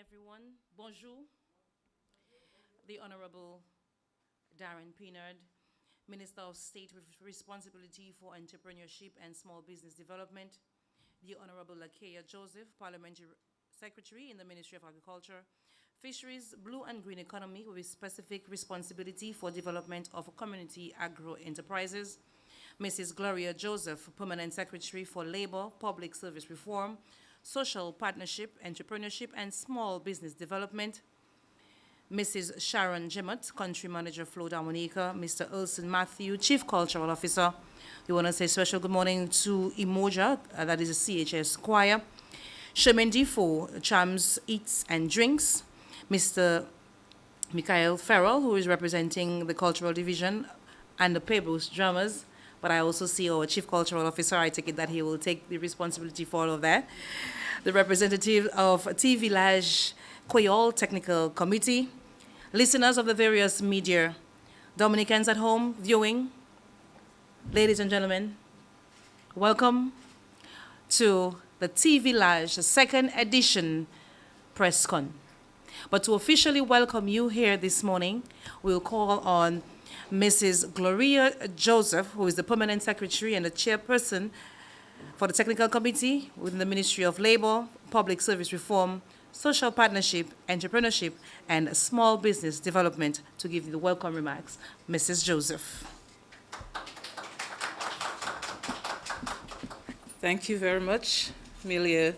everyone. Bonjour. The Honorable Darren Pinard, Minister of State with Responsibility for Entrepreneurship and Small Business Development. The Honorable Lakeya Joseph, Parliamentary Secretary in the Ministry of Agriculture, Fisheries, Blue and Green Economy with specific responsibility for development of community agro-enterprises. Mrs. Gloria Joseph, Permanent Secretary for Labor, Public Service Reform, Social Partnership, Entrepreneurship and Small Business Development. Mrs. Sharon Jemmott, Country Manager, Flo Dominica. Mr. Ulson Matthew, Chief Cultural Officer. We want to say special good morning to Imoja, that is a CHS choir. Sherman Defoe, Chams Eats and Drinks. Mr. Michael Farrell, who is representing the Cultural Division, and the Pebbles Drummers. But I also see our Chief Cultural Officer. I take it that he will take the responsibility for all of that. The representative of Vilaj Kweyol Technical Committee. Listeners of the various media. Dominicans at home viewing. Ladies and gentlemen, welcome to the Vilaj second edition press con. But to officially welcome you here this morning, we'll call on Mrs. Gloria Joseph, who is the Permanent Secretary and the Chairperson for the Technical Committee within the Ministry of Labor, Public Service Reform, Social Partnership, Entrepreneurship, and Small Business Development to give you the welcome remarks. Mrs. Joseph. Thank you very much, Amelia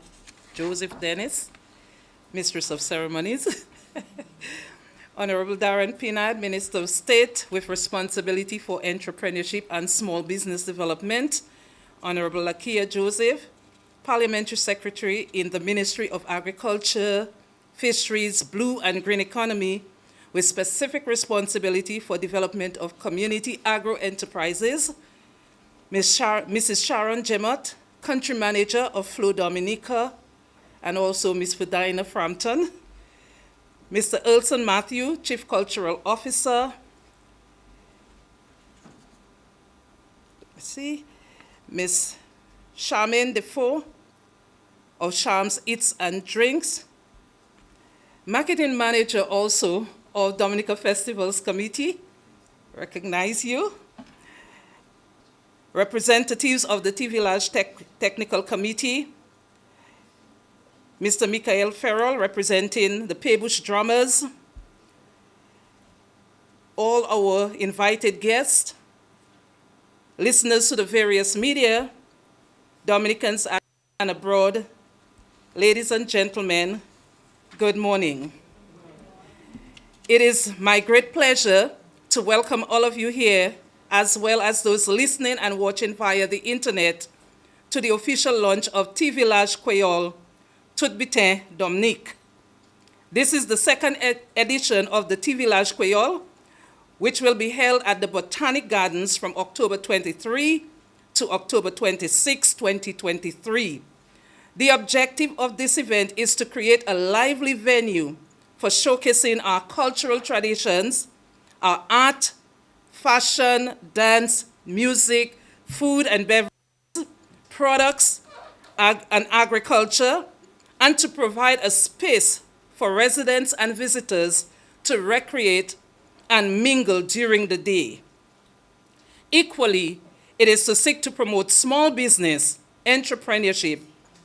Joseph Dennis, Mistress of Ceremonies. Honorable Darren Pinard, Minister of State with responsibility for entrepreneurship and small business development. Honorable Lakeya Joseph, Parliamentary Secretary in the Ministry of Agriculture, Fisheries, Blue and Green Economy with specific responsibility for development of community agro-enterprises. Mrs. Sharon Jemmott, Country Manager of Flo Dominica, and also Ms. Fidina Frampton. Mr. Ulson Matthew, Chief Cultural Officer. Let's see. Ms. Charmaine Defoe of Shams Eats and Drinks. Marketing Manager also of Dominica Festivals Committee. Recognize you. Representatives of the Vilaj Technical Committee. Mr. Michael Farrell, representing the Pebbles Drummers, all our invited guests, listeners to the various media, Dominicans and abroad, ladies and gentlemen, good morning. It is my great pleasure to welcome all of you here, as well as those listening and watching via the internet, to the official launch of Vilaj Kweyol Tout Bitin Dominique. This is the second edition of the Vilaj Kweyol, which will be held at the Botanic Gardens from October 23 to October 26, 2023. The objective of this event is to create a lively venue for showcasing our cultural traditions, our art, fashion, dance, music, food and beverage, products, and agriculture, and to provide a space for residents and visitors to recreate and mingle during the day. Equally, it is to seek to promote small business, entrepreneurship,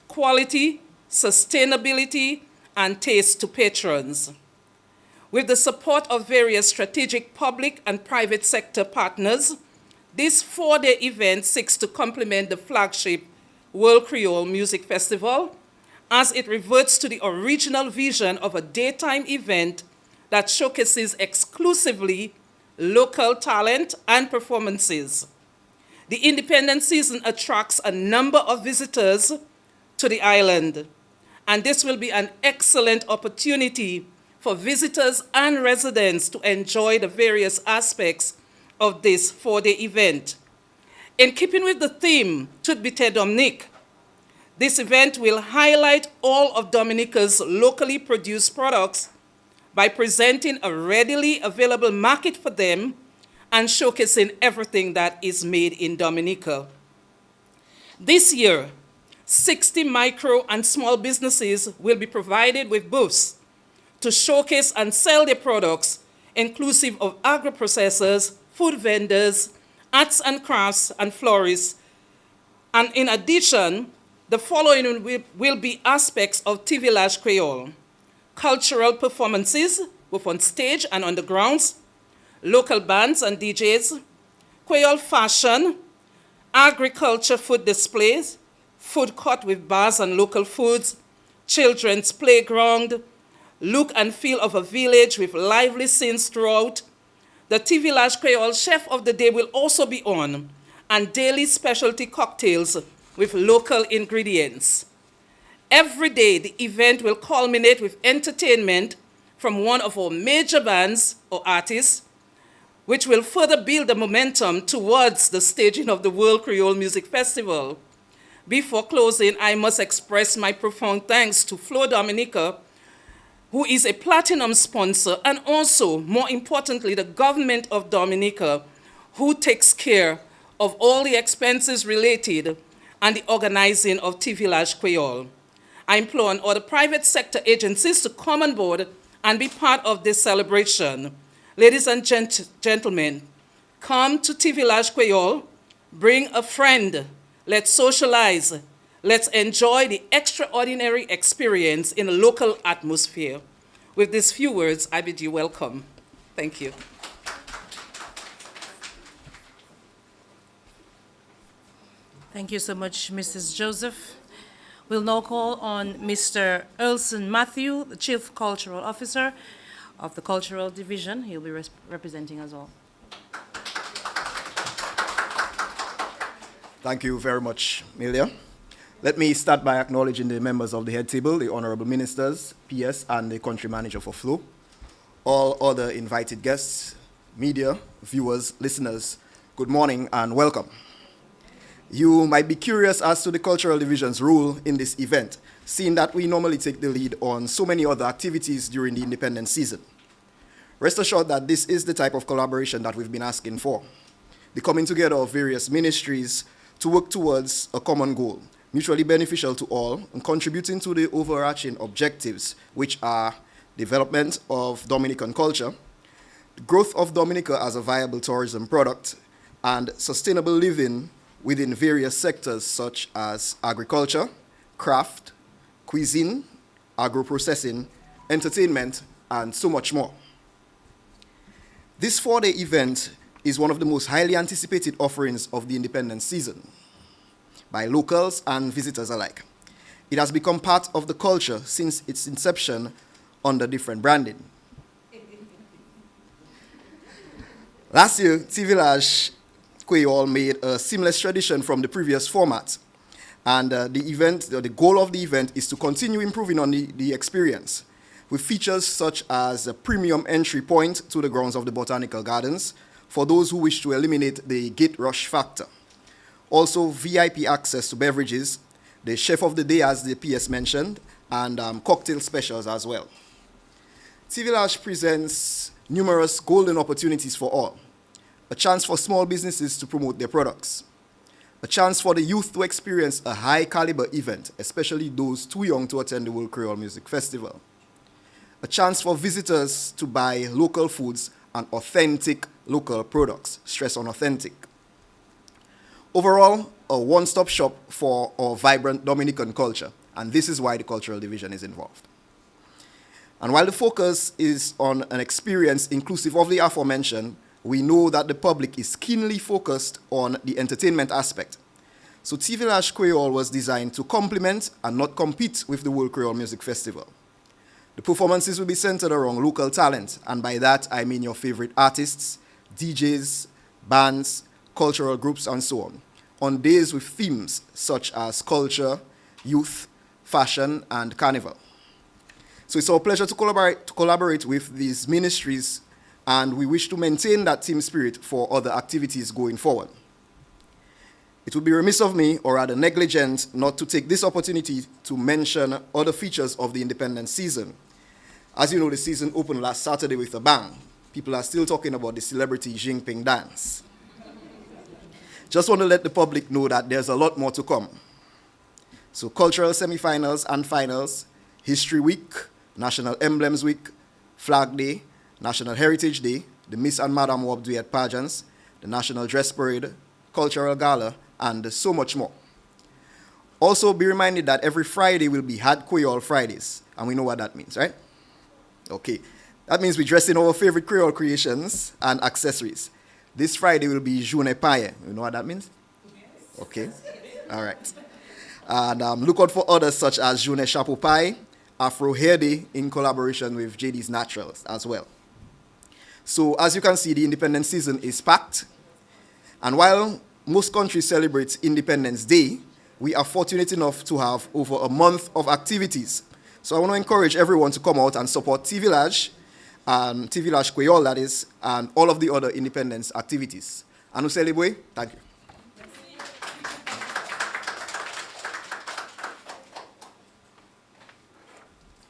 quality, sustainability, and taste to patrons. With the support of various strategic public and private sector partners, this four-day event seeks to complement the flagship World Creole Music Festival, as it reverts to the original vision of a daytime event that showcases exclusively local talent and performances. The independent season attracts a number of visitors to the island, and this will be an excellent opportunity for visitors and residents to enjoy the various aspects of this four-day event. In keeping with the theme, Tout Bitin Dominique, This event will highlight all of Dominica's locally produced products by presenting a readily available market for them and showcasing everything that is made in Dominica. This year, 60 micro and small businesses will be provided with booths to showcase and sell their products, inclusive of agro-processors, food vendors, arts and crafts, and florists. And in addition, the following will be aspects of Vilaj Kweyol: cultural performances, both on stage and on the grounds, local bands and DJs, Kweyol fashion, agriculture food displays, food court with bars and local foods, children's playground, look and feel of a village with lively scenes throughout. The Vilaj Kweyol Chef of the Day will also be on, and daily specialty cocktails with local ingredients. Every day, the event will culminate with entertainment from one of our major bands or artists, which will further build the momentum towards the staging of the World Creole Music Festival. Before closing, I must express my profound thanks to Flo Dominica, who is a platinum sponsor, and also, more importantly, the government of Dominica, who takes care of all the expenses related and the organizing of Vilaj Kweyol. I implore on all the private sector agencies to come on board and be part of this celebration. Ladies and gentlemen, come to Vilaj Kweyol, bring a friend, let's socialize, let's enjoy the extraordinary experience in a local atmosphere. With these few words, I bid you welcome. Thank you. Thank you so much, Mrs. Joseph. We'll now call on Mr. Earlson Matthew, the Chief Cultural Officer of the Cultural Division. He'll be representing us all. Thank you very much, Milia. Let me start by acknowledging the members of the head table, the honorable ministers, PS, and the country manager for FLO, all other invited guests, media, viewers, listeners. Good morning and welcome. You might be curious as to the Cultural Division's role in this event, seeing that we normally take the lead on so many other activities during the independence season. Rest assured that this is the type of collaboration that we've been asking for, the coming together of various ministries to work towards a common goal, mutually beneficial to all, and contributing to the overarching objectives, which are development of Dominican culture, the growth of Dominica as a viable tourism product, and sustainable living within various sectors such as agriculture, craft, cuisine, agro-processing, entertainment, and so much more. This four-day event is one of the most highly anticipated offerings of the independence season by locals and visitors alike. It has become part of the culture since its inception under different branding. Last year, Vilaj Kweyol made a seamless tradition from the previous format. And the goal of the event is to continue improving on the experience with features such as a premium entry point to the grounds of the Botanical Gardens for those who wish to eliminate the gate rush factor. Also, VIP access to beverages, the chef of the day, as the PS mentioned, and cocktail specials as well. Vilaj presents numerous golden opportunities for all. A chance for small businesses to promote their products. A chance for the youth to experience a high-caliber event, especially those too young to attend the World Creole Music Festival. A chance for visitors to buy local foods and authentic local products. Stress on authentic. Overall, a one-stop shop for our vibrant Dominican culture, and this is why the Cultural Division is involved. And while the focus is on an experience inclusive of the aforementioned, we know that the public is keenly focused on the entertainment aspect. So Vilaj Kweyol was designed to complement and not compete with the World Creole Music Festival. The performances will be centered around local talent, and by that I mean your favorite artists, DJs, bands, cultural groups, and so on days with themes such as culture, youth, fashion, and carnival. So it's our pleasure to collaborate with these ministries, and we wish to maintain that team spirit for other activities going forward. It would be remiss of me, or rather negligent, not to take this opportunity to mention other features of the independence season. As you know, the season opened last Saturday with a bang. People are still talking about the celebrity Jinping dance. Just want to let the public know that there's a lot more to come. So cultural semifinals and finals, History Week, National Emblems Week, Flag Day, National Heritage Day, the Miss and Madam Wab Duet pageants, the National Dress Parade, Cultural Gala, and so much more. Also be reminded that every Friday will be Vilaj Kweyol Fridays, and we know what that means, right? Okay, that means we dress in our favorite Creole creations and accessories. This Friday will be Journée Paille. You know what that means? Yes. Okay, all right. And look out for others such as Journée Chapeau Paille, Afro Hair Day in collaboration with JD's Naturals as well. So as you can see, the independence season is packed. And while most countries celebrate Independence Day, we are fortunate enough to have over a month of activities. So I want to encourage everyone to come out and support Vilaj Kweyol, that is, and all of the other independence activities. Anu Selibwe, thank you.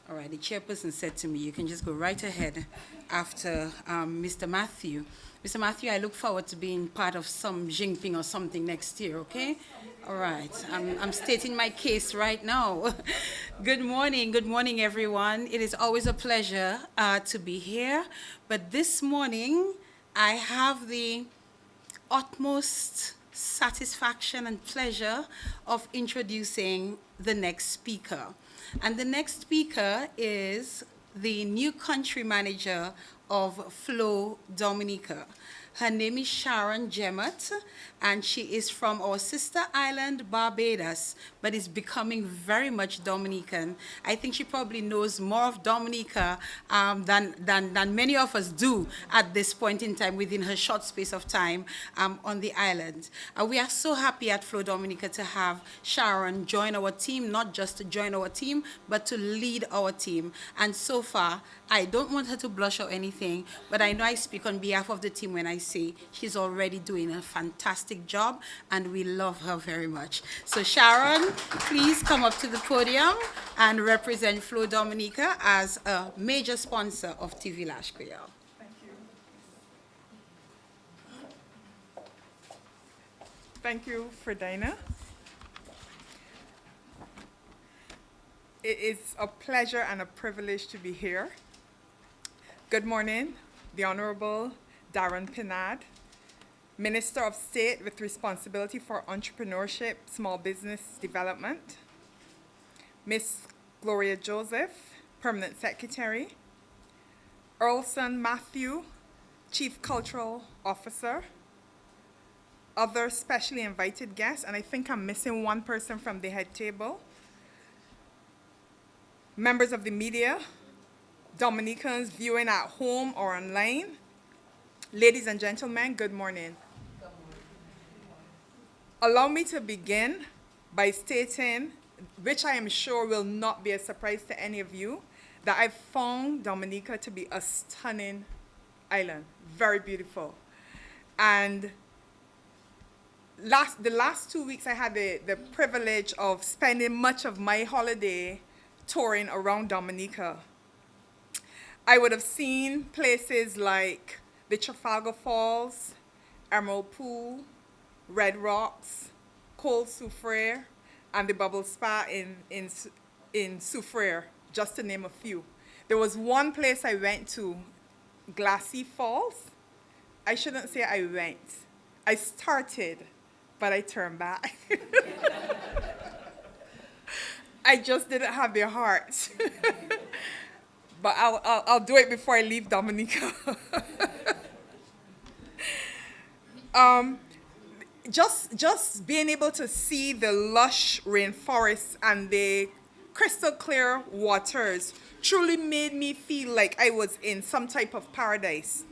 All right, the chairperson said to me, you can just go right ahead after Mr. Matthew. Mr. Matthew, I look forward to being part of some Jinping or something next year, okay? All right, I'm stating my case right now. Good morning, everyone. It is always a pleasure to be here, but this morning I have the utmost satisfaction and pleasure of introducing the next speaker. And the next speaker is the new country manager of Flow Dominica. Her name is Sharon Jemmett, and she is from our sister island, Barbados, but is becoming very much Dominican. I think she probably knows more of Dominica than many of us do at this point in time within her short space of time on the island. We are so happy at Flow Dominica to have Sharon join our team, not just to join our team, but to lead our team. And so far, I don't want her to blush or anything, but I know I speak on behalf of the team when I say she's already doing a fantastic job, and we love her very much. So Sharon, please come up to the podium and represent Flow Dominica as a major sponsor of Vilaj Kweyol. Thank you. Thank you, Fredina. It is a pleasure and a privilege to be here. Good morning, the Honorable Darren Pinard, Minister of State with responsibility for entrepreneurship, small business development, Miss Gloria Joseph, Permanent Secretary, Earlson Matthew, Chief Cultural Officer, other specially invited guests, and I think I'm missing one person from the head table, members of the media, Dominicans viewing at home or online, ladies and gentlemen, good morning. Allow me to begin by stating, which I am sure will not be a surprise to any of you, that I found Dominica to be a stunning island, very beautiful. And the last 2 weeks I had the privilege of spending much of my holiday touring around Dominica. I would have seen places like the Trafalgar Falls, Emerald Pool, Red Rocks, Cold Soufriere, and the Bubble Spa in Soufriere, just to name a few. There was one place I went to, Glassy Falls. I shouldn't say I went. I started, but I turned back. I just didn't have the heart. But I'll do it before I leave Dominica. Just being able to see the lush rainforests and the crystal clear waters truly made me feel like I was in some type of paradise.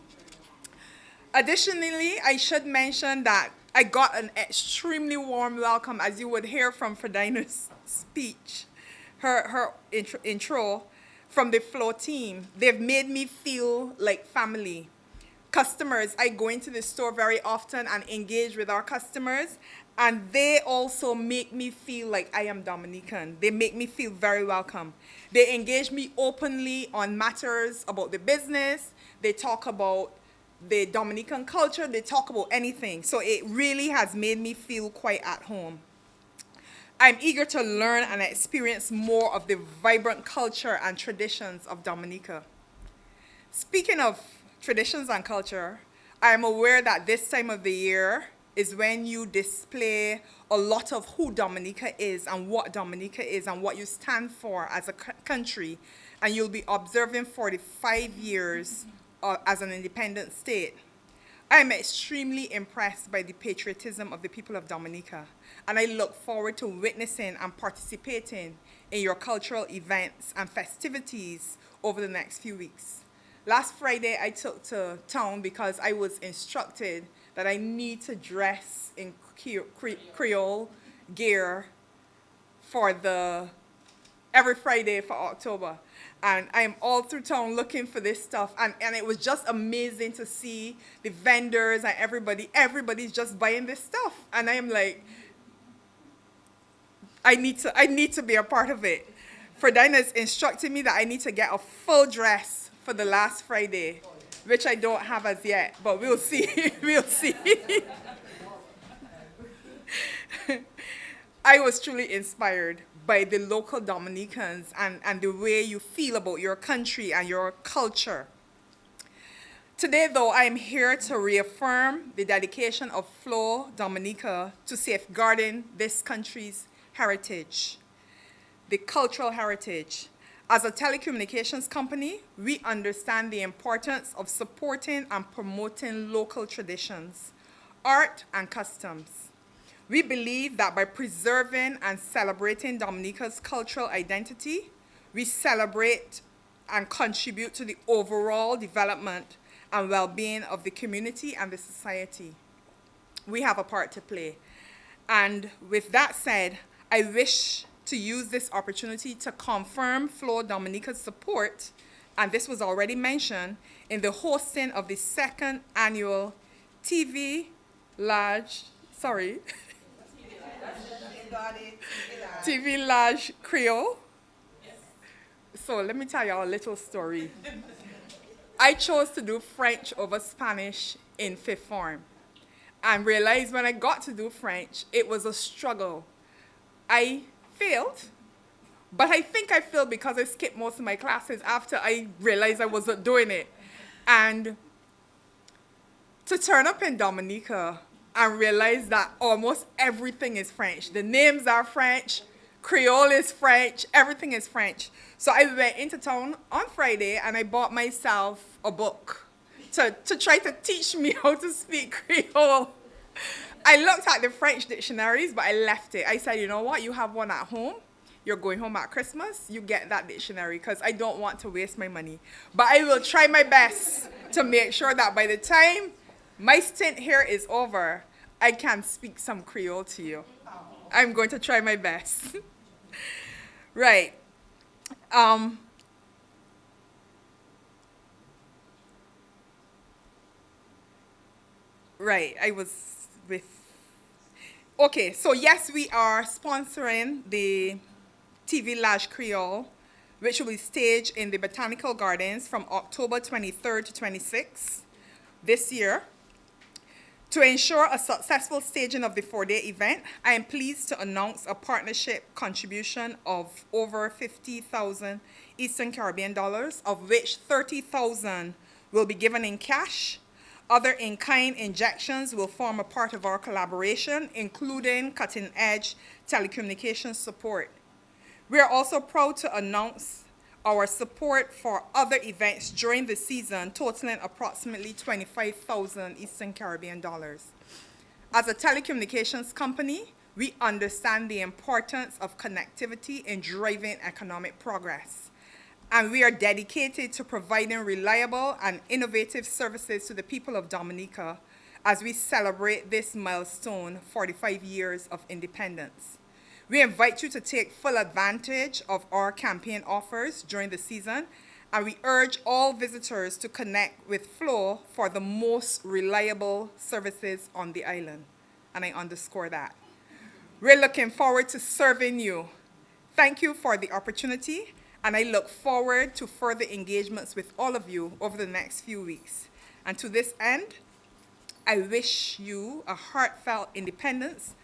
Additionally, I should mention that I got an extremely warm welcome, as you would hear from Fredina's speech, her intro, from the Flow team. They've made me feel like family. Customers, I go into the store very often and engage with our customers, And they also make me feel like I am Dominican. They make me feel very welcome. They engage me openly on matters about the business. They talk about the Dominican culture. They talk about anything. So it really has made me feel quite at home. I'm eager to learn and experience more of the vibrant culture and traditions of Dominica. Speaking of traditions and culture, I am aware that this time of the year is when you display a lot of who Dominica is and what Dominica is and what you stand for as a country. And you'll be observing 45 years as an independent state. I am extremely impressed by the patriotism of the people of Dominica, and I look forward to witnessing and participating in your cultural events and festivities over the next few weeks. Last Friday, I took to town because I was instructed that I need to dress in Creole gear for every Friday for October. And I am all through town looking for this stuff. And it was just amazing to see the vendors and everybody's just buying this stuff. And I am like, I need to be a part of it. Fredina's instructing me that I need to get a full dress for the last Friday, which I don't have as yet, but we'll see. We'll see. I was truly inspired by the local Dominicans and the way you feel about your country and your culture. Today, though, I am here to reaffirm the dedication of Flow Dominica to safeguarding this country's heritage, the cultural heritage. As a telecommunications company, we understand the importance of supporting and promoting local traditions, art, and customs. We believe that by preserving and celebrating Dominica's cultural identity, we celebrate and contribute to the overall development and well-being of the community and the society. We have a part to play. And with that said, I wish to use this opportunity to confirm Flow Dominica's support, and this was already mentioned, in the hosting of the second annual TV Vilaj Kweyol. So let me tell you a little story. I chose to do French over Spanish in fifth form and realized when I got to do French, it was a struggle. I failed, but I think I failed because I skipped most of my classes after I realized I wasn't doing it. And to turn up in Dominica and realize that almost everything is French. The names are French, Creole is French, everything is French. So I went into town on Friday and I bought myself a book to try to teach me how to speak Creole. I looked at the French dictionaries, but I left it. I said, you know what? You have one at home. You're going home at Christmas. You get that dictionary because I don't want to waste my money. But I will try my best to make sure that by the time my stint here is over, I can speak some Creole to you. I'm going to try my best. Right. Right. I was with... Okay, so yes, we are sponsoring the TV Vilaj Kweyol, which will be staged in the Botanical Gardens from October 23rd to 26th this year. To ensure a successful staging of the 4-day event, I am pleased to announce a partnership contribution of over 50,000 Eastern Caribbean dollars, of which 30,000 will be given in cash. Other in-kind injections will form a part of our collaboration, including cutting-edge telecommunications support. We are also proud to announce our support for other events during the season, totaling approximately 25,000 Eastern Caribbean dollars. As a telecommunications company, we understand the importance of connectivity in driving economic progress. And we are dedicated to providing reliable and innovative services to the people of Dominica as we celebrate this milestone, 45 years of independence. We invite you to take full advantage of our campaign offers during the season, and we urge all visitors to connect with Flow for the most reliable services on the island. And I underscore that. We're looking forward to serving you. Thank you for the opportunity, and I look forward to further engagements with all of you over the next few weeks. And to this end, I wish you a heartfelt independence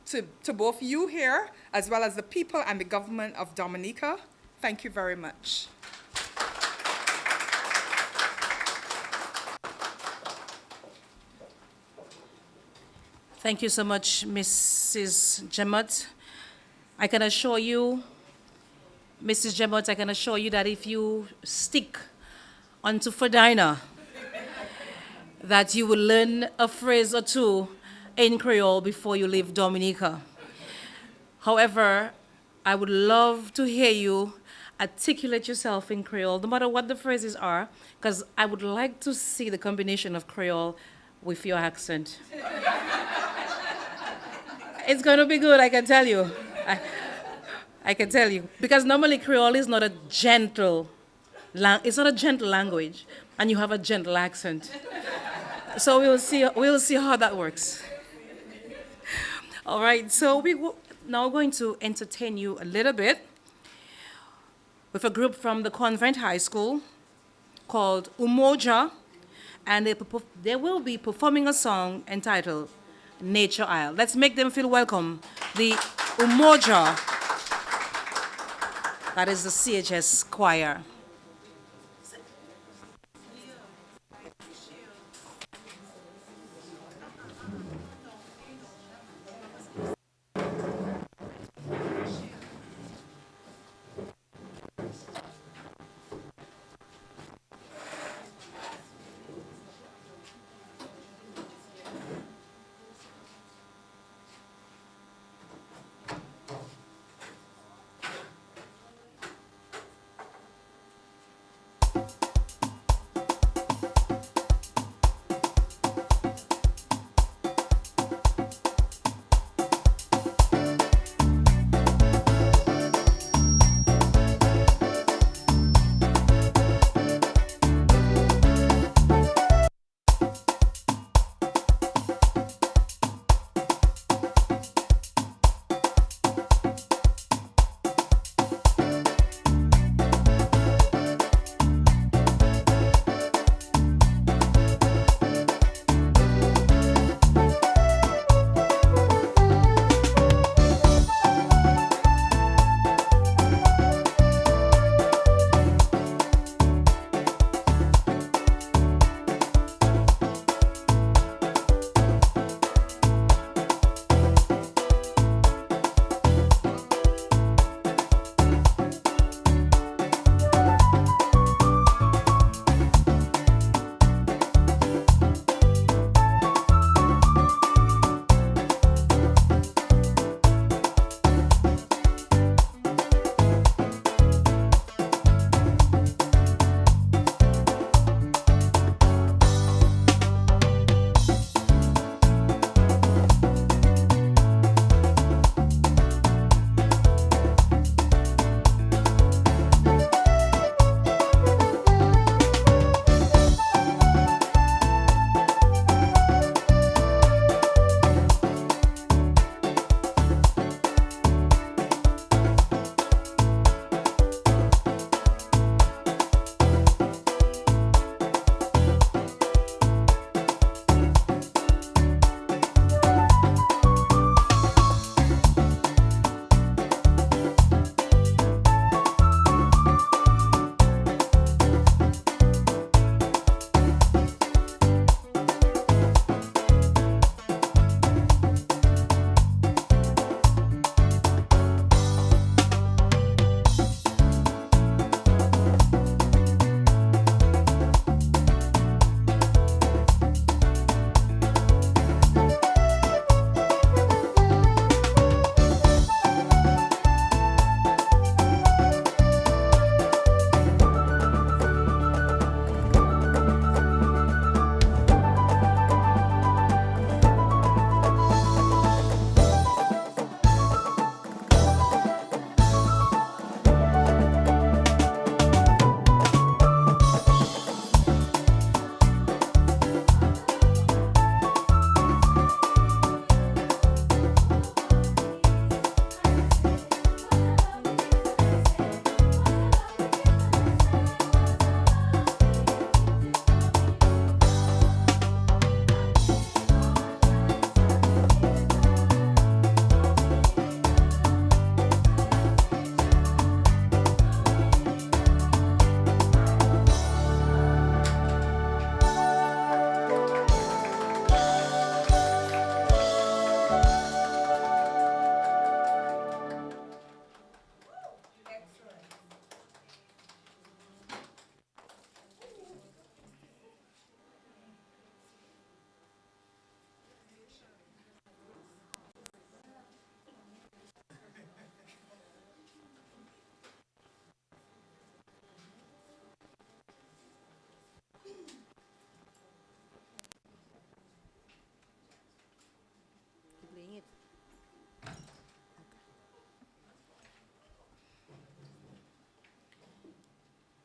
to both you here, as well as the people and the government of Dominica. Thank you very much. Thank you so much, Mrs. Jemot. I can assure you, Mrs. Jemot, I can assure you that if you stick onto Fadina, that you will learn a phrase or two in Creole before you leave Dominica. However, I would love to hear you articulate yourself in Creole, no matter what the phrases are, because I would like to see the combination of Creole with your accent. It's going to be good, I can tell you. I can tell you. Because normally Creole is not a gentle, it's not a gentle language, and you have a gentle accent. So we'll see how that works. All right, so we're now going to entertain you a little bit with a group from the Convent High School called Umoja, and they will be performing a song entitled Nature Isle. Let's make them feel welcome. The Umoja, that is the CHS choir.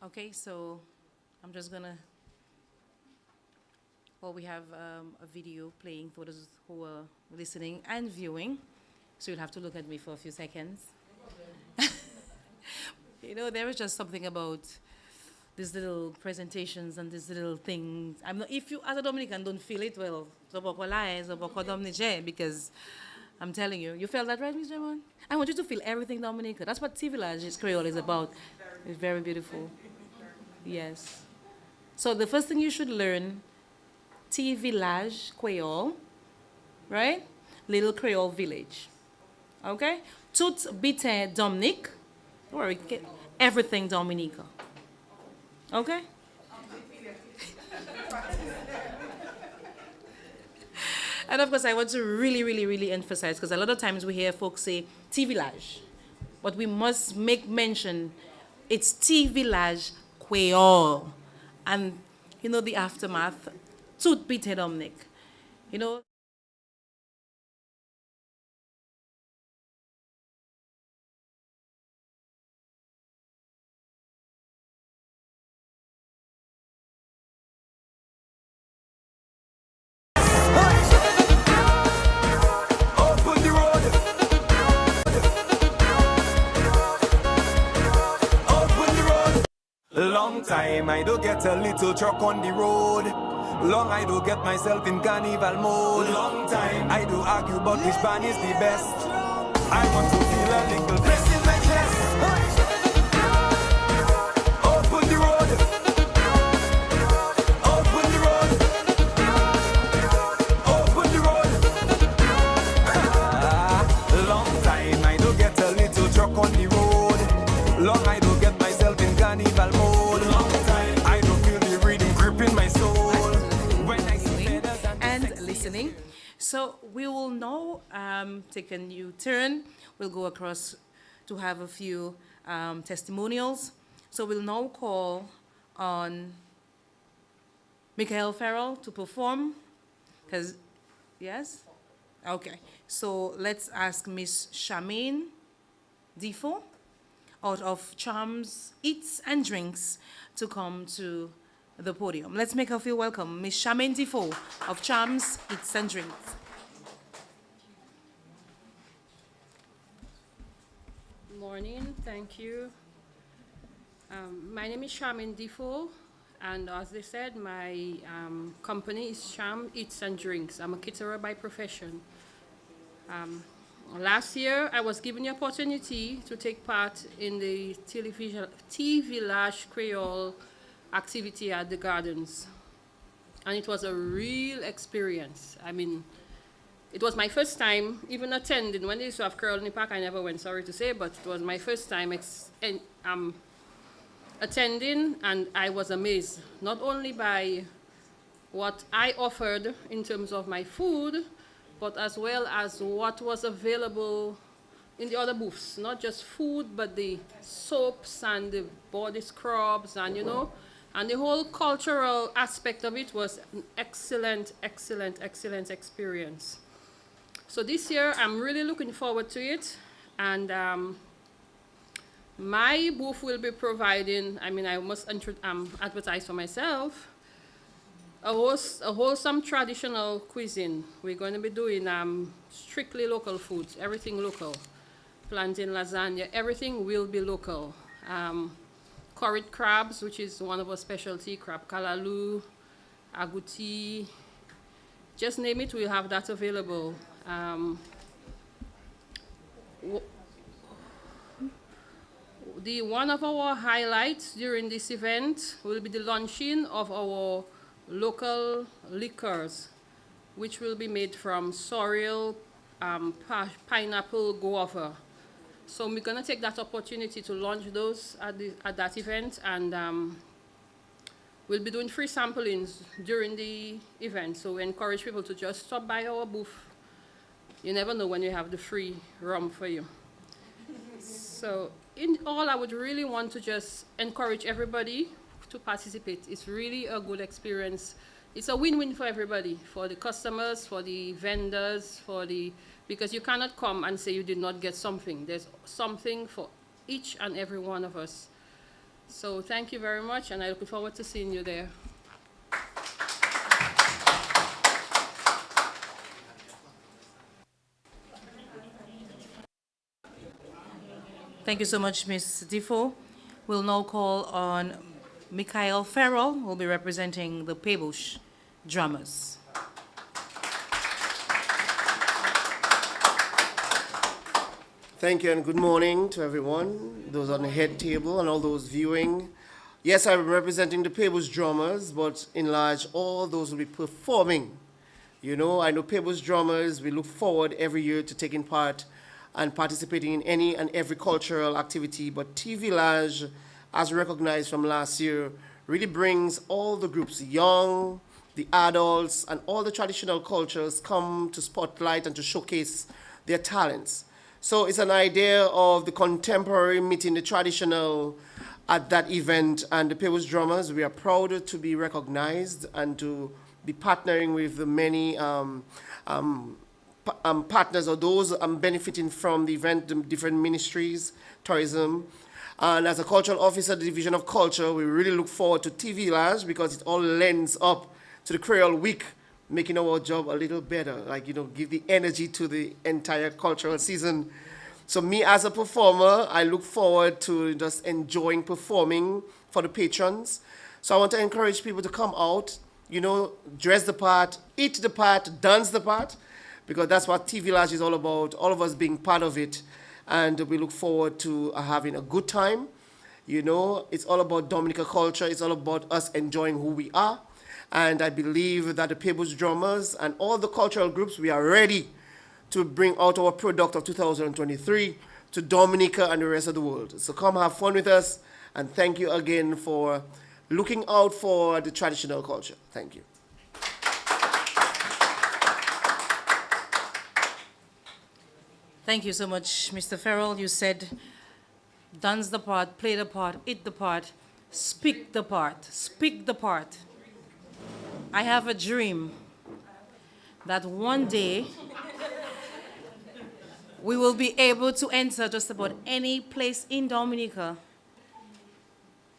Okay, so I'm just gonna, well, we have a video playing for those who are listening and viewing, so you'll have to look at me for a few seconds. You know, there is just something about these little presentations and these little things. I'm not, if you, as a Dominican, don't feel it, well, because I'm telling you, you felt that, right, Ms. Jamon? I want you to feel everything Dominica. That's what T Village Creole is about. It's very beautiful. Yes. So the first thing you should learn, T Vilaj Kweyol, right? Little Creole village. Okay? Tout bite Dominique. Don't worry, get everything Dominica. Okay? And of course, I want to really, really, really emphasize, because a lot of times we hear folks say T Village, but we must make mention it's T Village Kweyol. And, you know, the aftermath, tout bite Dominique. You know, Open the road. Open the road. Long time I do get a little truck on the road. Long I do get myself in carnival mode. Long time I do argue about which band is the best. I want to feel a little press in my chest. Open the road. Open the road. Open the road. Long time I do get a little truck on the road. Long I do get myself in carnival mode. Long time I do feel the rhythm gripping my soul. When I see feathers and listening. So we will now take a new turn. We'll go across to have a few testimonials. So we'll now call on Michael Farrell to perform. Because, yes? Okay. So let's ask Miss Charmaine Defoe out of Charms Eats and Drinks to come to the podium. Let's make her feel welcome. Miss Charmaine Defoe of Charms Eats and Drinks. Morning, thank you. My name is Charmaine Defoe, and as they said, my company is Charm Eats and Drinks. I'm a caterer by profession. Last year, I was given the opportunity to take part in the T Village Creole activity at the gardens, and it was a real experience. I mean, it was my first time even attending. When they used to have Creole in the park, I never went, sorry to say, but it was my first time attending, and I was amazed, not only by what I offered in terms of my food, but as well as what was available in the other booths, not just food, but the soaps and the body scrubs and, you know, and the whole cultural aspect of it was an excellent, excellent, excellent experience. So this year, I'm really looking forward to it, and my booth will be providing, I mean, I must advertise for myself, a wholesome traditional cuisine. We're going to be doing strictly local foods, everything local. Plantain, lasagna, everything will be local. Curried crabs, which is one of our specialty, crab kalaloo, agouti, just name it, we'll have that available. One of our highlights during this event will be the launching of our local liquors, which will be made from sorrel, pineapple, guava. So we're going to take that opportunity to launch those at that event, and we'll be doing free samplings during the event. So we encourage people to just stop by our booth. You never know when you have the free rum for you. So in all, I would really want to just encourage everybody to participate. It's really a good experience. It's a win-win for everybody, for the customers, for the vendors, because you cannot come and say you did not get something. There's something for each and every one of us. So thank you very much, and I look forward to seeing you there. Thank you so much, Ms. Difo. We'll now call on Mikhail Farrell, who will be representing the Pebush drummers. Thank you and good morning to everyone, those on the head table and all those viewing. Yes, I'm representing the Pebush drummers, but in large, all those will be performing. You know, I know Pebush drummers, we look forward every year to taking part and participating in any and every cultural activity, but Vilaj, as recognized from last year, really brings all the groups, young, the adults, and all the traditional cultures come to spotlight and to showcase their talents. So it's an idea of the contemporary meeting the traditional at that event, and the Pebush drummers, we are proud to be recognized and to be partnering with the many partners or those benefiting from the event, the different ministries, tourism. And as a cultural officer, the Division of Culture, we really look forward to TV Village because it all lends up to the Creole Week, making our job a little better, like, you know, give the energy to the entire cultural season. So me as a performer, I look forward to just enjoying performing for the patrons. So I want to encourage people to come out, you know, dress the part, eat the part, dance the part, because that's what TV Village is all about, all of us being part of it. And we look forward to having a good time. You know, it's all about Dominica culture. It's all about us enjoying who we are. And I believe that the Pebush drummers and all the cultural groups, we are ready to bring out our product of 2023 to Dominica and the rest of the world. So come have fun with us. And thank you again for looking out for the traditional culture. Thank you. Thank you so much, Mr. Farrell. You said, dance the part, play the part, eat the part, speak the part, speak the part. I have a dream that one day we will be able to enter just about any place in Dominica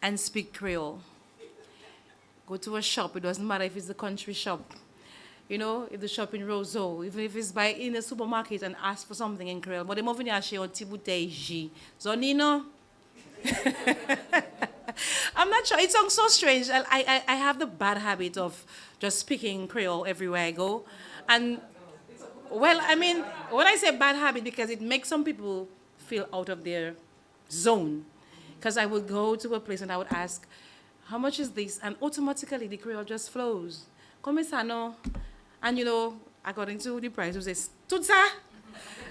and speak Creole. Go to a shop, it doesn't matter if it's a country shop. You know, if the shop in Roseau, even if it's in a supermarket and ask for something in Creole. But the moving ache on Tibouteji. Zonino. I'm not sure. It sounds so strange. I have the bad habit of just speaking Creole everywhere I go. And, well, I mean, when I say bad habit, because it makes some people feel out of their zone. Because I would go to a place and I would ask, how much is this? And automatically the Creole just flows. Come ça, no? And, you know, according to the price, it says, Tutsa!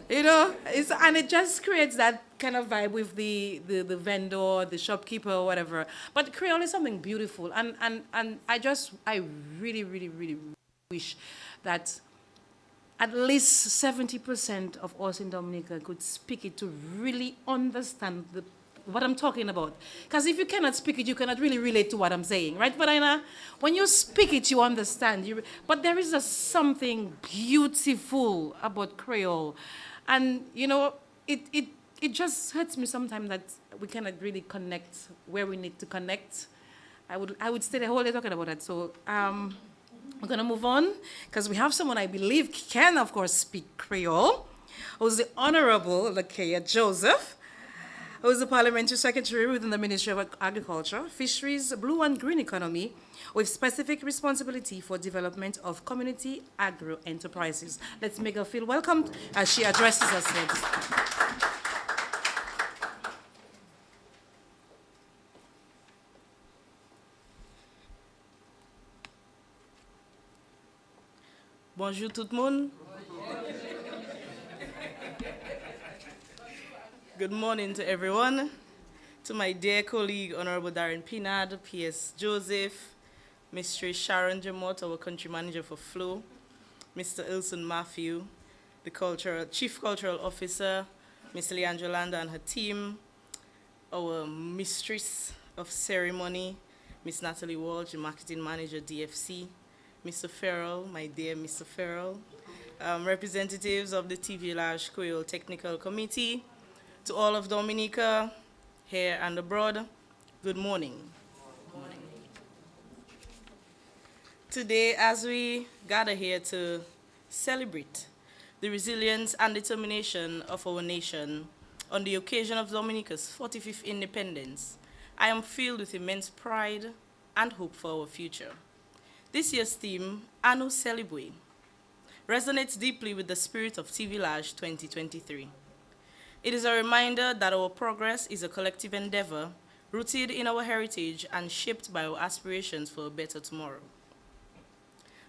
You know, and it just creates that kind of vibe with the vendor, the shopkeeper, or whatever. But Creole is something beautiful. And I really, really, really wish that at least 70% of us in Dominica could speak it to really understand what I'm talking about. Because if you cannot speak it, you cannot really relate to what I'm saying. Right, Vadina? When you speak it, you understand. But there is something beautiful about Creole. And, you know, it just hurts me sometimes that we cannot really connect where we need to connect. I would stay the whole day talking about that. So we're going to move on because we have someone I believe can, of course, speak Creole, who's the Honorable Lakeya Joseph, who is the Parliamentary Secretary within the Ministry of Agriculture, Fisheries, Blue and Green Economy, with specific responsibility for development of community agro-enterprises. Let's make her feel welcome as she addresses us next. Bonjour tout le monde. Good morning to everyone. To my dear colleague, Honorable Darren Pinard, PS Joseph, Mr. Sharon Jamot, our country manager for FLO, Mr. Ilson Matthew, the Chief Cultural Officer, Ms. Leandra Landa and her team, our Mistress of Ceremony, Ms. Natalie Walsh, the Marketing Manager, DFC, Mr. Farrell, my dear Mr. Farrell, representatives of the Vilaj Kweyol Technical Committee, to all of Dominica, here and abroad, Good morning. Today, as we gather here to celebrate the resilience and determination of our nation on the occasion of Dominica's 45th independence, I am filled with immense pride and hope for our future. This year's theme, Anno Celebue, resonates deeply with the spirit of Vilaj 2023. It is a reminder that our progress is a collective endeavor rooted in our heritage and shaped by our aspirations for a better tomorrow.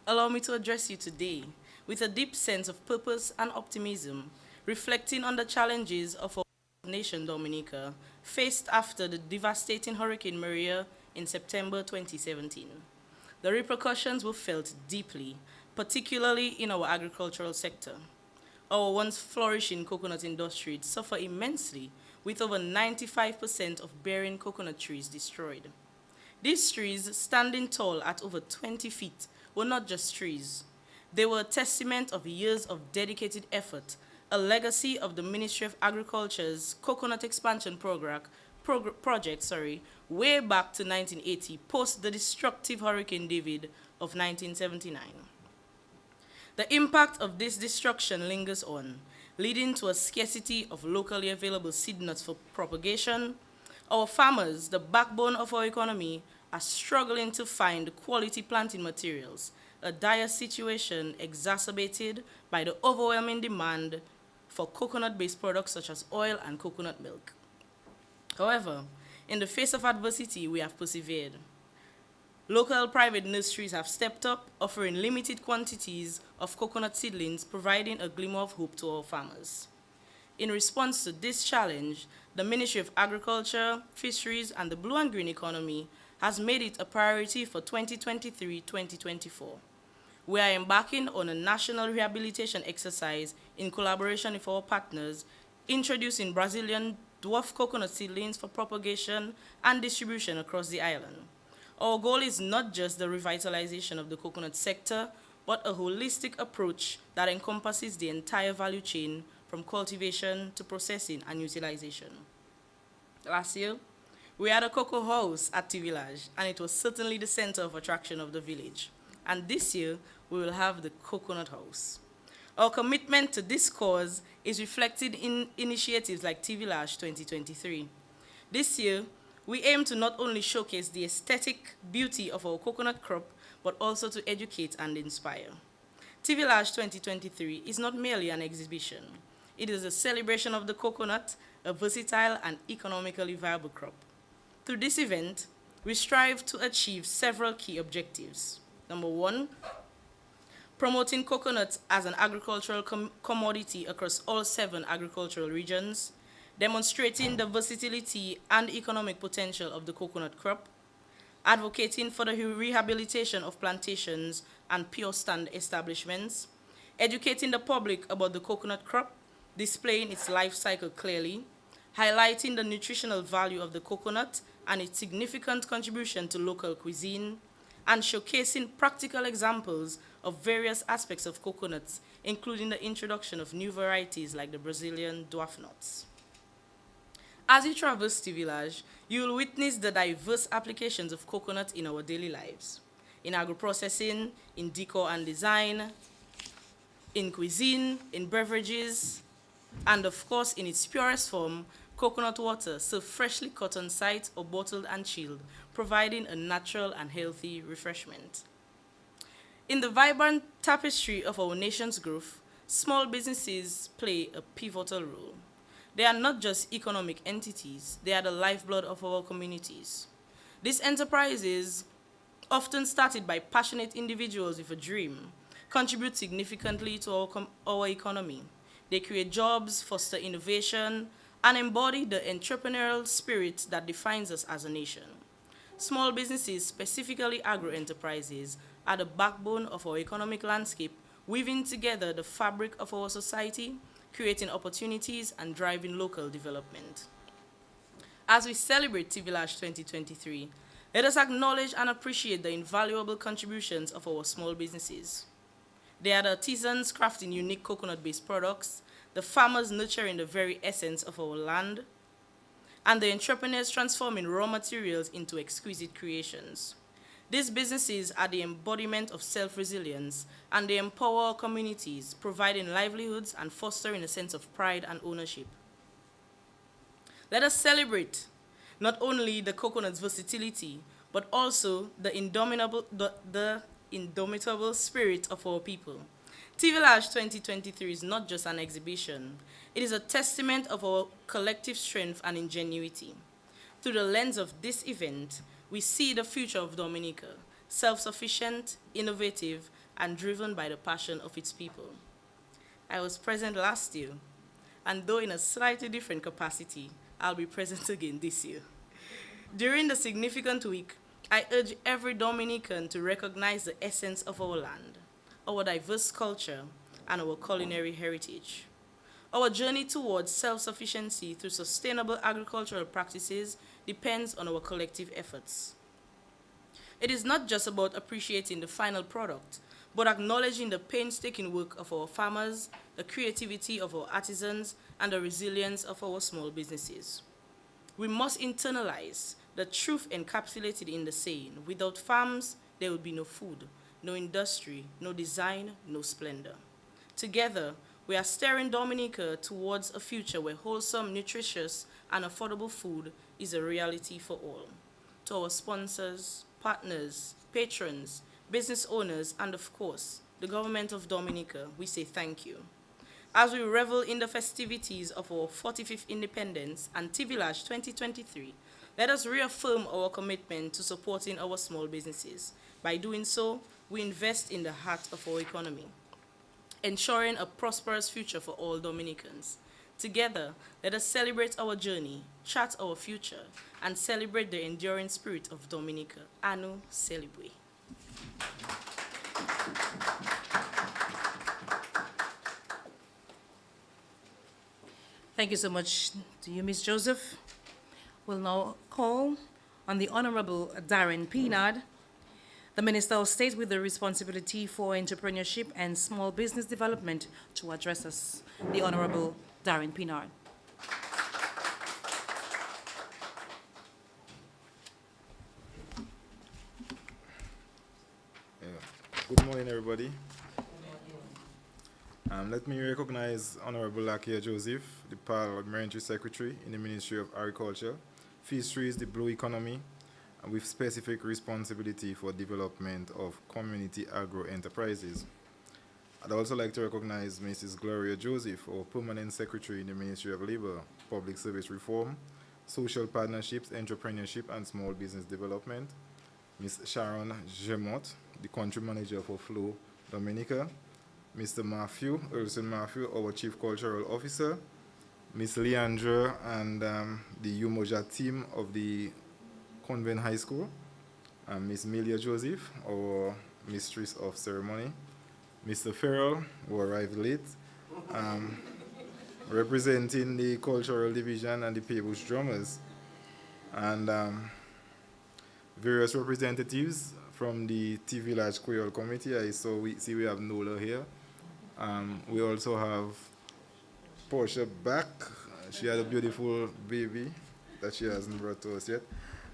Allow me to address you today with a deep sense of purpose and optimism, reflecting on the challenges of our nation, Dominica, faced after the devastating Hurricane Maria in September 2017. The repercussions were felt deeply, particularly in our agricultural sector. Our once flourishing coconut industry suffered immensely, with over 95% of bearing coconut trees destroyed. These trees, standing tall at over 20 feet, were not just trees. They were a testament of years of dedicated effort, a legacy of the Ministry of Agriculture's Coconut Expansion project, way back to 1980, post the destructive Hurricane David of 1979. The impact of this destruction lingers on, leading to a scarcity of locally available seed nuts for propagation. Our farmers, the backbone of our economy, are struggling to find quality planting materials, a dire situation exacerbated by the overwhelming demand for coconut-based products such as oil and coconut milk. However, in the face of adversity, we have persevered. Local private nurseries have stepped up, offering limited quantities of coconut seedlings, providing a glimmer of hope to our farmers. In response to this challenge, the Ministry of Agriculture, Fisheries, and the Blue and Green Economy has made it a priority for 2023-2024. We are embarking on a national rehabilitation exercise in collaboration with our partners, introducing Brazilian dwarf coconut seedlings for propagation and distribution across the island. Our goal is not just the revitalization of the coconut sector, but a holistic approach that encompasses the entire value chain from cultivation to processing and utilization. Last year, we had a cocoa house at Vilaj, and it was certainly the center of attraction of the village. And this year, we will have the coconut house. Our commitment to this cause is reflected in initiatives like Vilaj 2023. This year, we aim to not only showcase the aesthetic beauty of our coconut crop, but also to educate and inspire. Vilaj 2023 is not merely an exhibition. It is a celebration of the coconut, a versatile and economically viable crop. Through this event, we strive to achieve several key objectives. Number one, promoting coconuts as an agricultural commodity across all 7 agricultural regions, demonstrating the versatility and economic potential of the coconut crop, advocating for the rehabilitation of plantations and pure stand establishments, educating the public about the coconut crop, displaying its life cycle clearly, highlighting the nutritional value of the coconut and its significant contribution to local cuisine, and showcasing practical examples of various aspects of coconuts, including the introduction of new varieties like the Brazilian dwarf nuts. As you traverse Vilaj, you will witness the diverse applications of coconut in our daily lives, in agro-processing, in decor and design, in cuisine, in beverages, and of course, in its purest form, coconut water served freshly cut on site or bottled and chilled, providing a natural and healthy refreshment. In the vibrant tapestry of our nation's growth, small businesses play a pivotal role. They are not just economic entities, they are the lifeblood of our communities. These enterprises, often started by passionate individuals with a dream, contribute significantly to our economy. They create jobs, foster innovation, and embody the entrepreneurial spirit that defines us as a nation. Small businesses, specifically agro-enterprises, are the backbone of our economic landscape, weaving together the fabric of our society, creating opportunities and driving local development. As we celebrate Vilaj 2023, let us acknowledge and appreciate the invaluable contributions of our small businesses. They are the artisans crafting unique coconut-based products, the farmers nurturing the very essence of our land, and the entrepreneurs transforming raw materials into exquisite creations. These businesses are the embodiment of self-resilience, and they empower our communities, providing livelihoods and fostering a sense of pride and ownership. Let us celebrate not only the coconut's versatility, but also the indomitable spirit of our people. Vilaj 2023 is not just an exhibition. It is a testament of our collective strength and ingenuity. Through the lens of this event, we see the future of Dominica, self-sufficient, innovative, and driven by the passion of its people. I was present last year, and though in a slightly different capacity, I'll be present again this year. During the significant week, I urge every Dominican to recognize the essence of our land, our diverse culture, and our culinary heritage. Our journey towards self-sufficiency through sustainable agricultural practices depends on our collective efforts. It is not just about appreciating the final product, but acknowledging the painstaking work of our farmers, the creativity of our artisans, and the resilience of our small businesses. We must internalize the truth encapsulated in the saying, without farms, there would be no food, no industry, no design, no splendor. Together, we are steering Dominica towards a future where wholesome, nutritious, and affordable food is a reality for all. To our sponsors, partners, patrons, business owners, and of course, the government of Dominica, we say thank you. As we revel in the festivities of our 45th independence and Vilaj 2023, let us reaffirm our commitment to supporting our small businesses. By doing so, we invest in the heart of our economy, ensuring a prosperous future for all Dominicans. Together, let us celebrate our journey, chart our future, and celebrate the enduring spirit of Dominica. Anu Celebrate. Thank you so much to you, Ms. Joseph. We'll now call on the Honorable Darren Pinard, the Minister of State with the responsibility for entrepreneurship and small business development, to address us. The Honorable Darren Pinard. Good morning, everybody. Let me recognize Honorable Lakia Joseph, the Parliamentary Secretary in the Ministry of Agriculture, Fisheries, the Blue Economy, and with specific responsibility for development of community agro-enterprises. I'd also like to recognize Mrs. Gloria Joseph, our Permanent Secretary in the Ministry of Labor, Public Service Reform, Social Partnerships, Entrepreneurship, and Small Business Development, Ms. Sharon Gemot, the Country Manager for Flow Dominica, Mr. Elson Matthew, our Chief Cultural Officer, Ms. Leandra and the Umoja team of the Convent High School, Ms. Melia Joseph, our Mistress of Ceremony, Mr. Farrell, who arrived late, representing the Cultural Division and the Peebush Drummers, and various representatives from the Vilaj Kweyol Committee. I saw we have Nola here. We also have Portia back. She had a beautiful baby that she hasn't brought to us yet.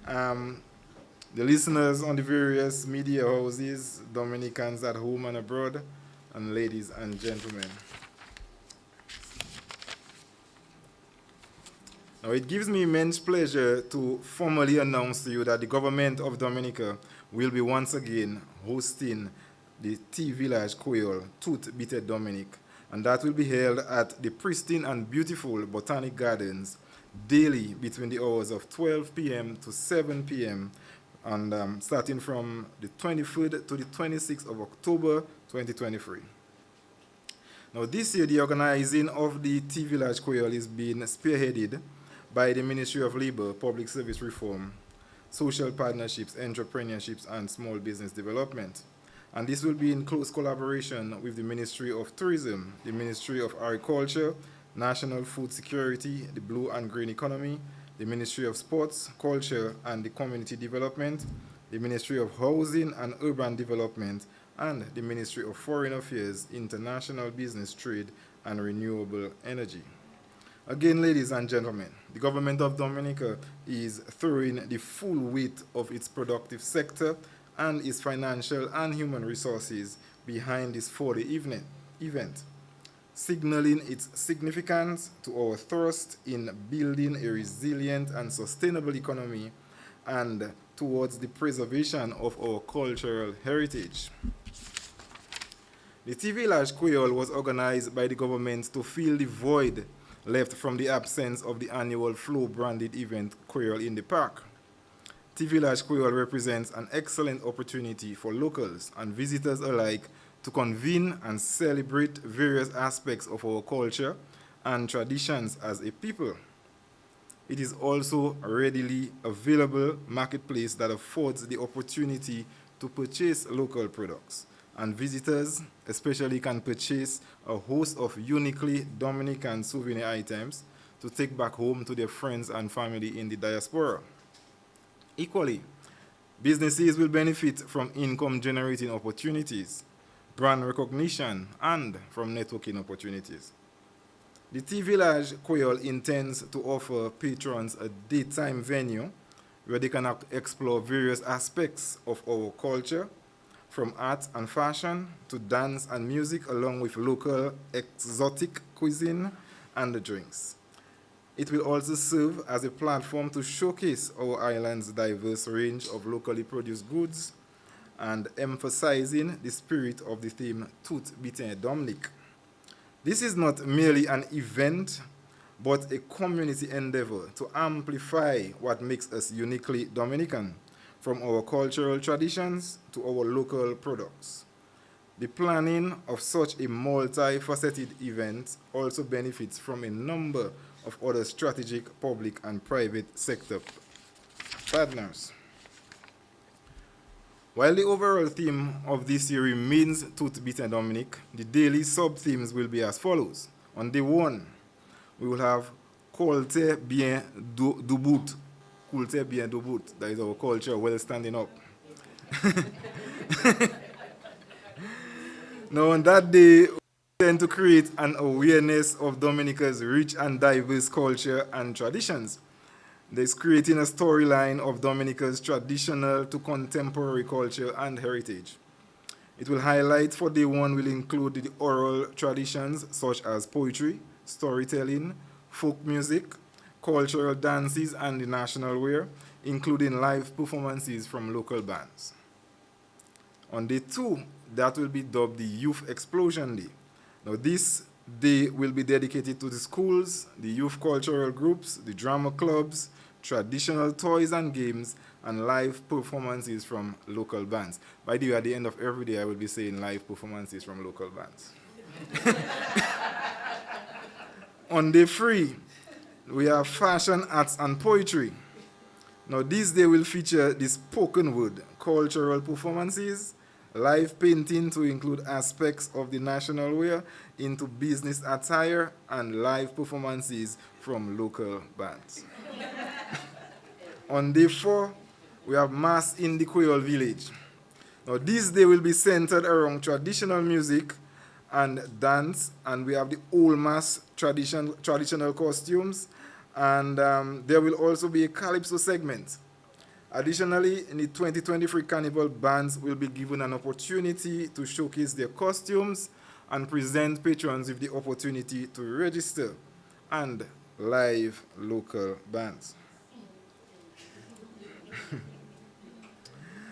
The listeners on the various media houses, Dominicans at home and abroad, and ladies and gentlemen. Now, it gives me immense pleasure to formally announce to you that the government of Dominica will be once again hosting the Vilaj Kweyol Tooth Bitted Dominic, and that will be held at the pristine and beautiful Botanic Gardens daily between the hours of 12 p.m. to 7 p.m. and starting from the 23rd to the 26th of October 2023. Now, this year, the organizing of the Vilaj Kweyol is being spearheaded by the Ministry of Labor, Public Service Reform, Social Partnerships, Entrepreneurships, and Small Business Development. And this will be in close collaboration with the Ministry of Tourism, the Ministry of Agriculture, National Food Security, the Blue and Green Economy, the Ministry of Sports, Culture, and the Community Development, the Ministry of Housing and Urban Development, and the Ministry of Foreign Affairs, International Business, Trade, and Renewable Energy. Again, ladies and gentlemen, the government of Dominica is throwing the full weight of its productive sector and its financial and human resources behind this 4-day event, signaling its significance to our thrust in building a resilient and sustainable economy and towards the preservation of our cultural heritage. The Vilaj Kweyol was organized by the government to fill the void left from the absence of the annual Flow-branded event Kweyol in the Park. Vilaj Kweyol represents an excellent opportunity for locals and visitors alike to convene and celebrate various aspects of our culture and traditions as a people. It is also a readily available marketplace that affords the opportunity to purchase local products, and visitors especially can purchase a host of uniquely Dominican souvenir items to take back home to their friends and family in the diaspora. Equally, businesses will benefit from income-generating opportunities, brand recognition, and from networking opportunities. The Vilaj Kweyol intends to offer patrons a daytime venue where they can explore various aspects of our culture, from art and fashion to dance and music, along with local exotic cuisine and drinks. It will also serve as a platform to showcase our island's diverse range of locally produced goods and emphasizing the spirit of the theme Tout Bitin Dominique. This is not merely an event, but a community endeavor to amplify what makes us uniquely Dominican, from our cultural traditions to our local products. The planning of such a multifaceted event also benefits from a number of other strategic public and private sector partners. While the overall theme of this year remains Tout Bitin Dominique, the daily sub-themes will be as follows. On day 1, we will have Culte bien debout. Culte bien debout. That is our culture, well standing up. Now, on that day, we intend to create an awareness of Dominica's rich and diverse culture and traditions. There's creating a storyline of Dominica's traditional to contemporary culture and heritage. It will highlight for day 1 will include the oral traditions such as poetry, storytelling, folk music, cultural dances, and the national wear, including live performances from local bands. On day 2, that will be dubbed the Youth Explosion Day. Now, this day will be dedicated to the schools, the youth cultural groups, the drama clubs, traditional toys and games, and live performances from local bands. By the way, at the end of every day, I will be saying live performances from local bands. On day 3, we have fashion, arts, and poetry. Now, this day will feature the spoken word, cultural performances, live painting to include aspects of the national wear into business attire, and live performances from local bands. On day 4, we have Mass in the Kweyol village. Now, this day will be centered around traditional music and dance, and we have the old mass traditional costumes, and there will also be a calypso segment. Additionally, in the 2023 Carnival, bands will be given an opportunity to showcase their costumes and present patrons with the opportunity to register and live local bands.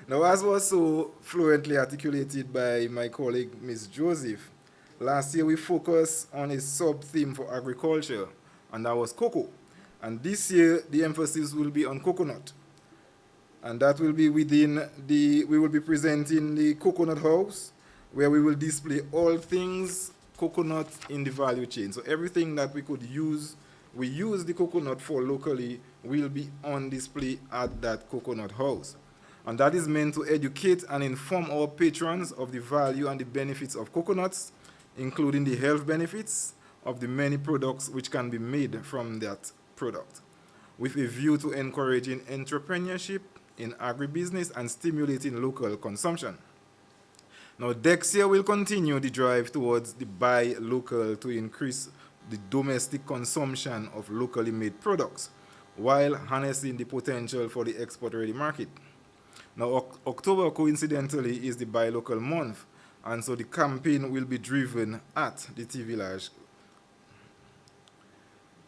Now, as was so fluently articulated by my colleague, Ms. Joseph, last year we focused on a sub-theme for agriculture, and that was cocoa. And this year, the emphasis will be on coconut. And that will be we will be presenting the Coconut House, where we will display all things coconut in the value chain. So everything that we use the coconut for locally, will be on display at that Coconut House. And that is meant to educate and inform our patrons of the value and the benefits of coconuts, including the health benefits of the many products which can be made from that product, with a view to encouraging entrepreneurship in agribusiness and stimulating local consumption. Now, Dexia will continue the drive towards the buy local to increase the domestic consumption of locally made products, while harnessing the potential for the export-ready market. Now, October, coincidentally, is the Buy Local month, and so the campaign will be driven at the T Village.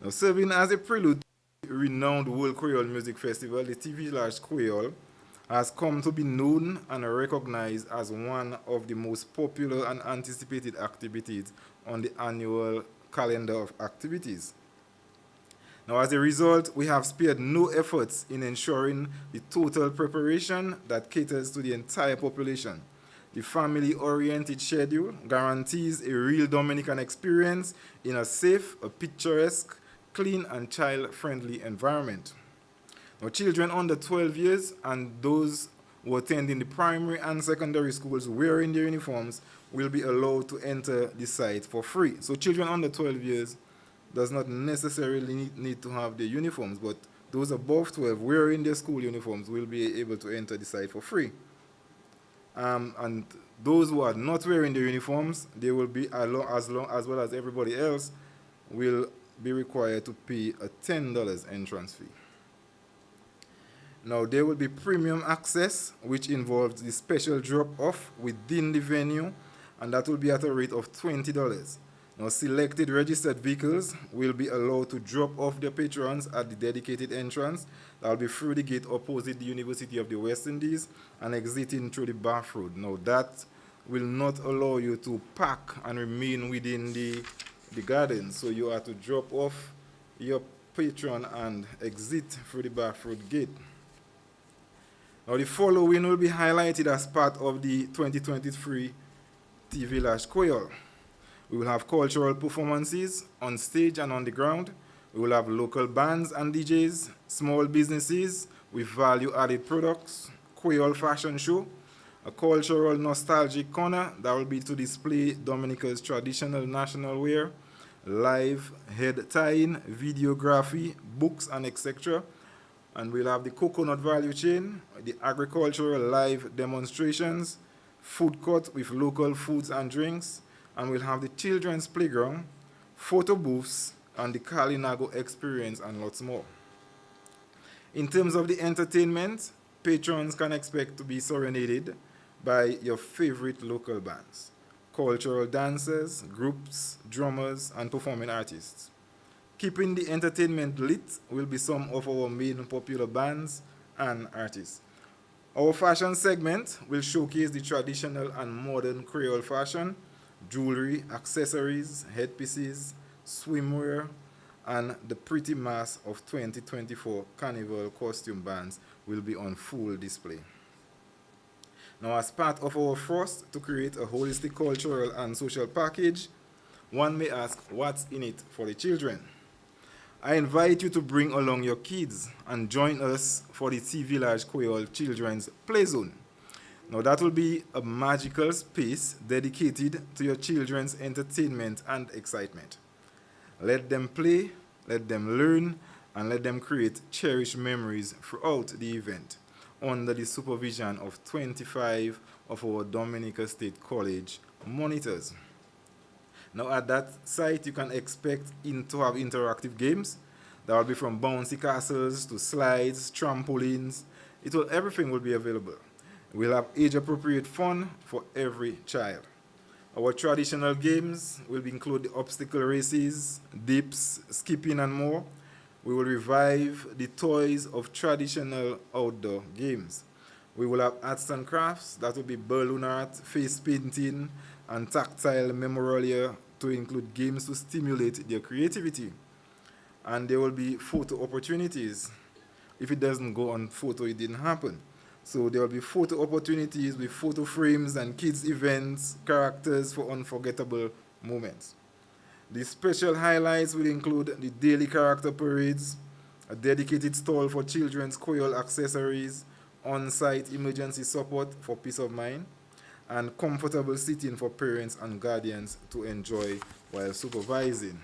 Now, serving as a prelude to the renowned World Creole Music Festival, the T Village Kweyol has come to be known and recognized as one of the most popular and anticipated activities on the annual calendar of activities. Now, as a result, we have spared no efforts in ensuring the total preparation that caters to the entire population. The family-oriented schedule guarantees a real Dominican experience in a safe, a picturesque, clean, and child-friendly environment. Now, children under 12 years and those who attend in the primary and secondary schools wearing their uniforms will be allowed to enter the site for free. So children under 12 years does not necessarily need to have their uniforms, but those above 12 wearing their school uniforms will be able to enter the site for free. And those who are not wearing their uniforms, they will be, as well as everybody else, will be required to pay a $10 entrance fee. Now, there will be premium access, which involves the special drop-off within the venue, and that will be at a rate of $20. Now, selected registered vehicles will be allowed to drop off their patrons at the dedicated entrance. That will be through the gate opposite the University of the West Indies and exiting through the Bath Road. Now, that will not allow you to park and remain within the garden. So you have to drop off your patron and exit through the Bath Road gate. Now, the following will be highlighted as part of the 2023 T Village Kweyol. We will have cultural performances on stage and on the ground. We will have local bands and DJs, small businesses with value-added products, Kweyol fashion show, a cultural nostalgic corner that will be to display Dominica's traditional national wear, live head tying, videography, books, and etc. And we'll have the coconut value chain, the agricultural live demonstrations, food court with local foods and drinks, and we'll have the children's playground, photo booths, and the Kalinago experience, and lots more. In terms of the entertainment, patrons can expect to be serenaded by your favorite local bands, cultural dancers, groups, drummers, and performing artists. Keeping the entertainment lit will be some of our main popular bands and artists. Our fashion segment will showcase the traditional and modern Creole fashion, jewelry, accessories, headpieces, swimwear, and the pretty mass of 2024 Carnival costume bands will be on full display. Now, as part of our thrust to create a holistic cultural and social package, one may ask, what's in it for the children? I invite you to bring along your kids and join us for the T Village Kweyol Children's Play Zone. Now, that will be a magical space dedicated to your children's entertainment and excitement. Let them play, let them learn, and let them create cherished memories throughout the event under the supervision of 25 of our Dominica State College monitors. Now, at that site, you can expect to have interactive games. That will be from bouncy castles to slides, trampolines. Everything will be available. We'll have age-appropriate fun for every child. Our traditional games will include the obstacle races, dips, skipping, and more. We will revive the toys of traditional outdoor games. We will have arts and crafts. That will be balloon art, face painting, and tactile memorabilia to include games to stimulate their creativity. And there will be photo opportunities. If it doesn't go on photo, it didn't happen. So there will be photo opportunities with photo frames and kids' events, characters for unforgettable moments. The special highlights will include the daily character parades, a dedicated stall for children's Kweyol accessories, on-site emergency support for peace of mind, and comfortable seating for parents and guardians to enjoy while supervising.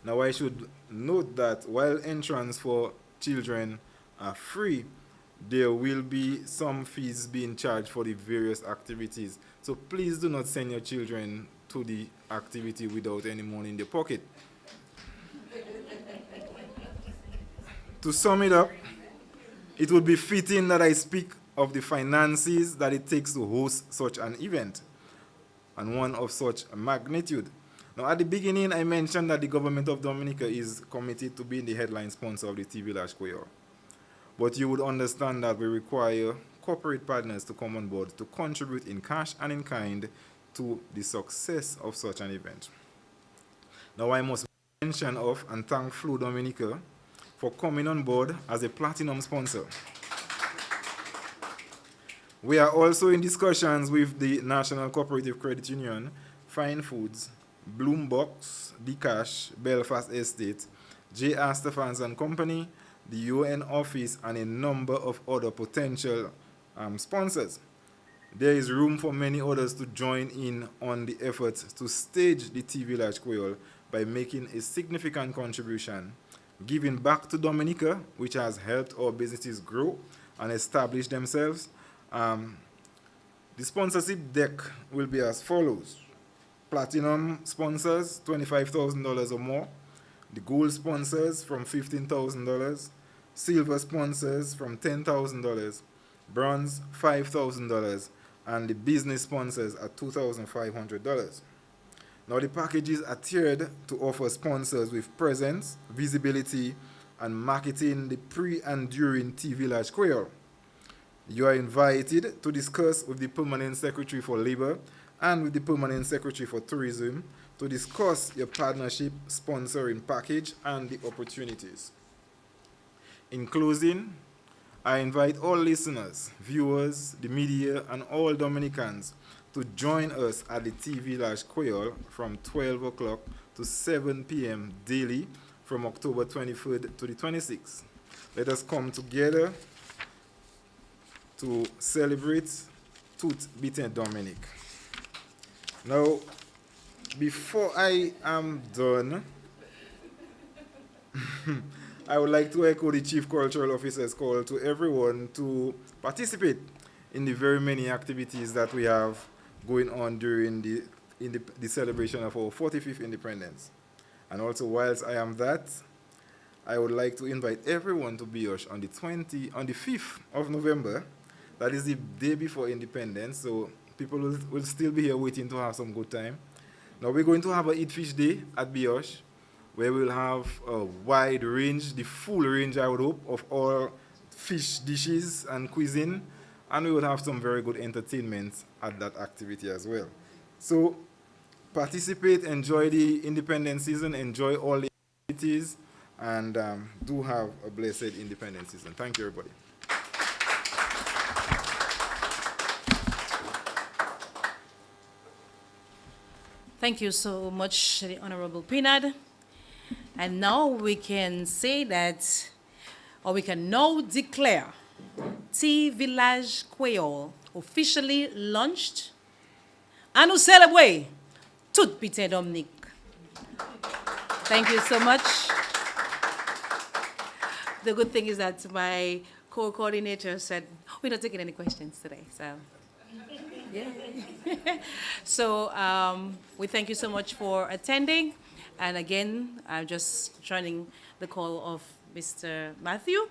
Now, I should note that while entrance for children are free, there will be some fees being charged for the various activities. So please do not send your children to to the activity without any money in their pocket. To sum it up, it would be fitting that I speak of the finances that it takes to host such an event, and one of such magnitude. Now, at the beginning, I mentioned that the government of Dominica is committed to being the headline sponsor of the TV Vilaj Kweyol. But you would understand that we require corporate partners to come on board to contribute in cash and in kind to the success of such an event. Now, I must mention of and thank Flu Dominica for coming on board as a platinum sponsor. We are also in discussions with the National Cooperative Credit Union, Fine Foods, Bloombox, Dcash, Belfast Estate, J. R. Stephens and Company, the UN Office, and a number of other potential sponsors. There is room for many others to join in on the efforts to stage the TV Vilaj Kweyol by making a significant contribution, giving back to Dominica, which has helped our businesses grow and establish themselves. The sponsorship deck will be as follows. Platinum sponsors, $25,000 or more. The gold sponsors from $15,000. Silver sponsors from $10,000. Bronze, $5,000. And the business sponsors at $2,500. Now the packages are tiered to offer sponsors with presence, visibility, and marketing the pre and during TV Vilaj Kweyol. You are invited to discuss with the Permanent Secretary for Labor and with the Permanent Secretary for Tourism to discuss your partnership sponsoring package and the opportunities. In closing, I invite all listeners, viewers, the media, and all Dominicans to join us at the TV Vilaj Kweyol from 12 o'clock to 7 p.m. daily from October 23rd to the 26th. Let us come together to celebrate Tout Biten Dominic. Now, before I am done, I would like to echo the Chief Cultural Officer's call to everyone to participate in the very many activities that we have going on during the celebration of our 45th independence. And also, whilst I am that, I would like to invite everyone to Biosh on the 5th of November. That is the day before independence, so people will still be here waiting to have some good time. Now we're going to have a Eat Fish Day at Biosh, where we'll have a wide range, the full range, I would hope, of all fish dishes and cuisine, and we will have some very good entertainment at that activity as well. So participate, enjoy the independence season, enjoy all the activities, and do have a blessed independence season. Thank you, everybody. Thank you so much, the Honorable Pinard. And now we can say that, or we can now declare TV Vilaj Kweyol officially launched and we celebrate Tout Biten Dominic. Thank you so much. The good thing is that my co-coordinator said, we're not taking any questions today, so. Yeah. So we thank you so much for attending. And again, I'm just joining the call of Mr. Matthew.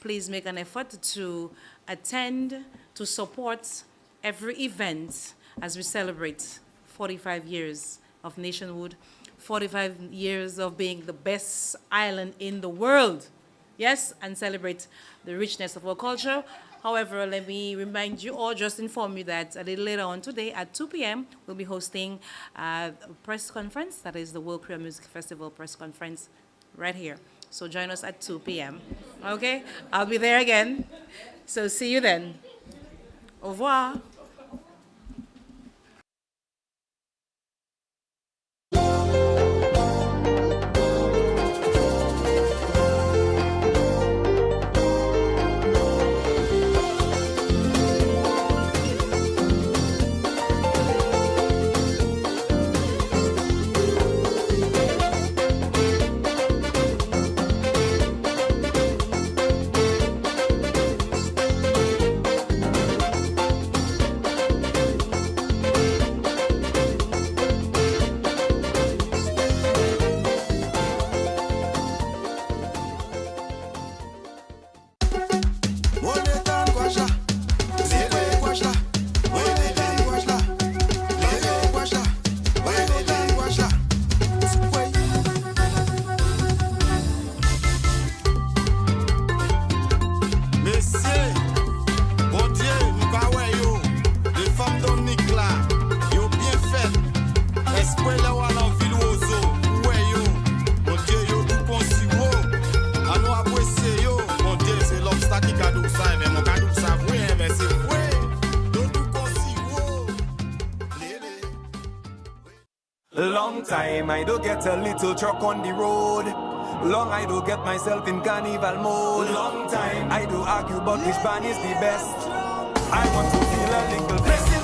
Please make an effort to attend, to support every event as we celebrate 45 years of nationhood, 45 years of being the best island in the world. Yes, and celebrate the richness of our culture. However, let me remind you or just inform you that a little later on today at 2 p.m., we'll be hosting a press conference. That is the World Creole Music Festival press conference right here. So join us at 2 p.m. Okay? I'll be there again. So see you then. Au revoir. Long time I do get a little truck on the road. Long I do get myself in carnival mode. Long time I do argue about which band is the best. I want to feel a little blessing.